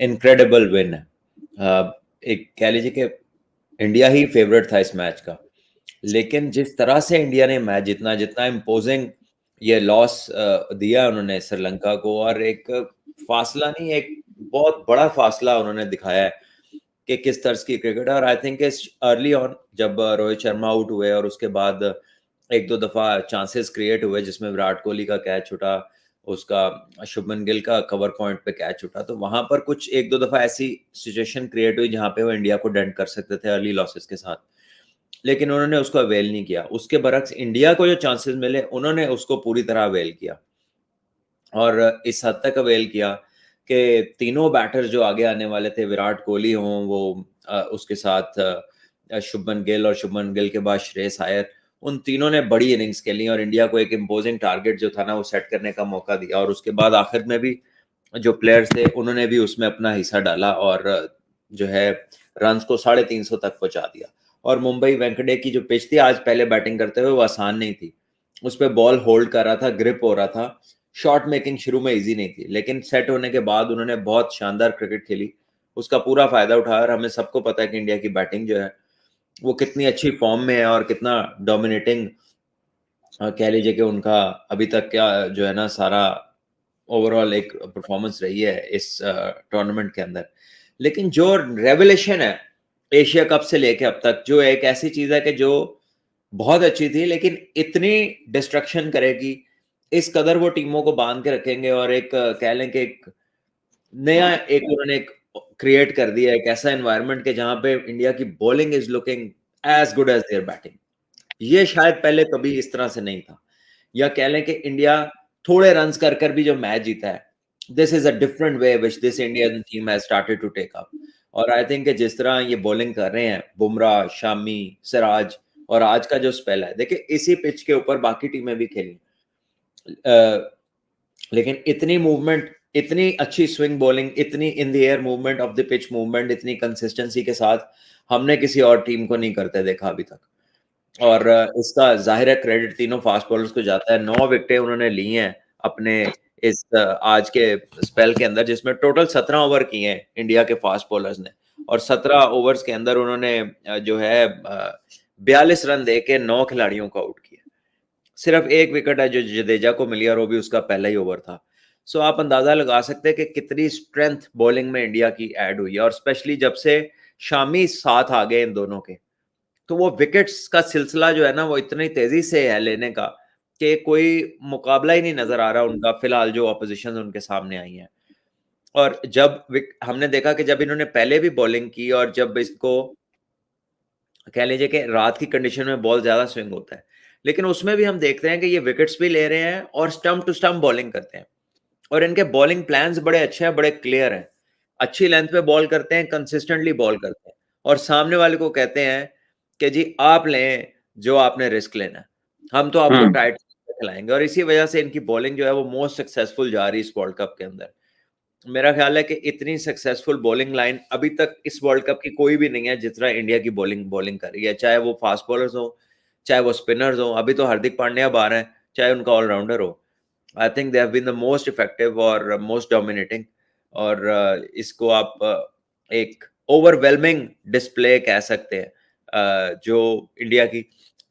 Incredible win है। एक कह लीजिए कि इंडिया ही फेवरेट था इस मैच का, लेकिन जिस तरह से इंडिया ने मैच जितना जितना इम्पोजिंग ये लॉस दिया उन्होंने श्रीलंका को, और एक फासला नहीं, एक बहुत बड़ा फासला उन्होंने दिखाया है कि किस तर्ज की क्रिकेट है। और आई थिंक इस अर्ली ऑन जब रोहित शर्मा आउट हुए और उसके बाद एक दो दफा चांसेस क्रिएट हुए जिसमें विराट कोहली का कैच छूटा, उसका शुभमन गिल का कवर पॉइंट पे कैच छूटा, तो वहां पर कुछ एक दो दफा ऐसी सिचुएशन क्रिएट हुई जहां पे वो इंडिया को डेंट कर सकते थे अर्ली लॉसेस के साथ, लेकिन उन्होंने उसको अवेल नहीं किया। उसके बरक्स इंडिया को जो चांसेस मिले उन्होंने उसको पूरी तरह अवेल किया, और इस हद तक अवेल किया कि तीनों बैटर जो आगे आने वाले थे, विराट कोहली हों, वो उसके साथ शुभमन गिल, और शुभमन गिल के बाद श्रेयस अय्यर, उन तीनों ने बड़ी इनिंग्स खेली और इंडिया को एक इम्पोजिंग टारगेट जो था ना वो सेट करने का मौका दिया। और उसके बाद आखिर में भी जो प्लेयर्स थे उन्होंने भी उसमें अपना हिस्सा डाला और जो है रन्स को 350 तक पहुंचा दिया। और मुंबई वेंकटे की जो पिच थी आज पहले बैटिंग करते हुए वो आसान नहीं थी, उस पर बॉल होल्ड कर रहा था, ग्रिप हो रहा था, शॉट मेकिंग शुरू में इजी नहीं थी, लेकिन सेट होने के बाद उन्होंने बहुत शानदार क्रिकेट खेली, उसका पूरा फायदा उठाया। और हमें सबको पता है कि इंडिया की बैटिंग जो है वो कितनी अच्छी फॉर्म में है और कितना डोमिनेटिंग कह लीजिए कि उनका अभी तक क्या जो है ना सारा ओवरऑल एक परफॉर्मेंस रही है इस टूर्नामेंट के अंदर। लेकिन जो रेवलेशन है एशिया कप से लेके अब तक, जो एक ऐसी चीज है कि जो बहुत अच्छी थी लेकिन इतनी डिस्ट्रक्शन करेगी, इस कदर वो टीमों को बांध के रखेंगे, और एक कह लें कि एक नया एक उन्होंने एक क्रिएट कर दिया, एक ऐसा एनवायरनमेंट के जहां पे इंडिया की bowling is looking as good as their batting. ये शायद पहले कभी इस तरह से नहीं था, या कह लें कि इंडिया थोड़े रन्स कर कर भी जो मैच जीता है, this is a different way which this Indian team has started to take up. और आई थिंक कि जिस तरह ये बॉलिंग कर रहे हैं बुमराह, शामी, सिराज, और आज का जो स्पेल है, देखिए इसी पिच के ऊपर बाकी टीमें भी खेली, लेकिन इतनी मूवमेंट, इतनी अच्छी स्विंग बॉलिंग, इतनी in the air movement of the pitch movement, इतनी कंसिस्टेंसी के साथ हमने किसी और टीम को नहीं करते देखा अभी तक। और इसका ज़ाहिर है क्रेडिट तीनों फास्ट बॉलर्स को जाता है। 9 विकेटें उन्होंने ली हैं अपने इस आज के स्पेल के अंदर, जिसमें टोटल 17 ओवर किए हैं इंडिया के फास्ट बॉलर्स ने, और 17 ओवर्स के अंदर उन्होंने जो है 42 रन देके 9 खिलाड़ियों को आउट किया। सिर्फ एक विकेट है जो जडेजा को मिली और वो भी उसका पहला ही ओवर था। सो आप अंदाजा लगा सकते हैं कि कितनी स्ट्रेंथ बॉलिंग में इंडिया की ऐड हुई है, और स्पेशली जब से शामी साथ आ गए इन दोनों के, तो वो विकेट्स का सिलसिला जो है ना वो इतनी तेजी से है लेने का कि कोई मुकाबला ही नहीं नजर आ रहा उनका फिलहाल जो ऑपोजिशन उनके सामने आई है। और जब हमने देखा कि जब इन्होंने पहले भी बॉलिंग की, और जब इसको कह लीजिए कि रात की कंडीशन में बॉल ज्यादा स्विंग होता है, लेकिन उसमें भी हम देखते हैं कि ये विकेट्स भी ले रहे हैं और स्टंप टू स्टंप बॉलिंग करते हैं, और इनके बॉलिंग प्लान्स बड़े अच्छे हैं, बड़े क्लियर हैं, अच्छी लेंथ पे बॉल करते हैं, कंसिस्टेंटली बॉल करते हैं, और सामने वाले को कहते हैं कि जी आप लें जो आपने रिस्क लेना है, हम तो आपको टाइट खिलाएंगे। और इसी वजह से इनकी बॉलिंग जो है वो मोस्ट सक्सेसफुल जा रही है इस वर्ल्ड कप के अंदर। मेरा ख्याल है कि इतनी सक्सेसफुल बॉलिंग लाइन अभी तक इस वर्ल्ड कप की कोई भी नहीं है जिस तरह इंडिया की बॉलिंग बॉलिंग कर रही है, चाहे वो फास्ट बॉलर्स हो, चाहे वो स्पिनर्स हो। अभी तो हार्दिक पांड्या अब आ रहे हैं, चाहे उनका ऑलराउंडर हो, I think they have been the most effective और मोस्ट डोमिनेटिंग। और इसको आप एक ओवरवेलमिंग डिस्प्ले कह सकते हैं जो इंडिया की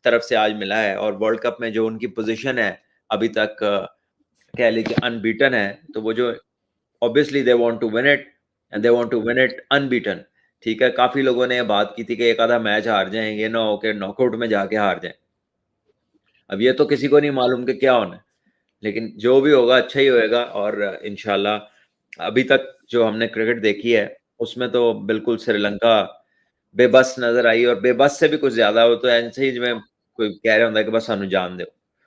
तरफ से आज मिला है, और वर्ल्ड कप में जो उनकी पोजीशन है अभी तक कह लीजिए अनबीटन है, तो वो जो obviously they want to win it, and they want to win it unbeaten. ठीक है, काफी लोगों ने ये बात की थी कि एक आधा मैच हार जाएं, ये ना हो कि नॉकआउट में जाके हार जाएं। अब ये तो किसी को नहीं मालूम कि क्या होना है, लेकिन जो भी होगा अच्छा ही होएगा। और इंशाल्लाह अभी तक जो हमने क्रिकेट देखी है उसमें तो बिल्कुल श्रीलंका बेबस नजर आई, और बेबस से भी कुछ ज्यादा हो तो ऐसे ही में कोई कह रहा होता है कि बस सानू जान दो।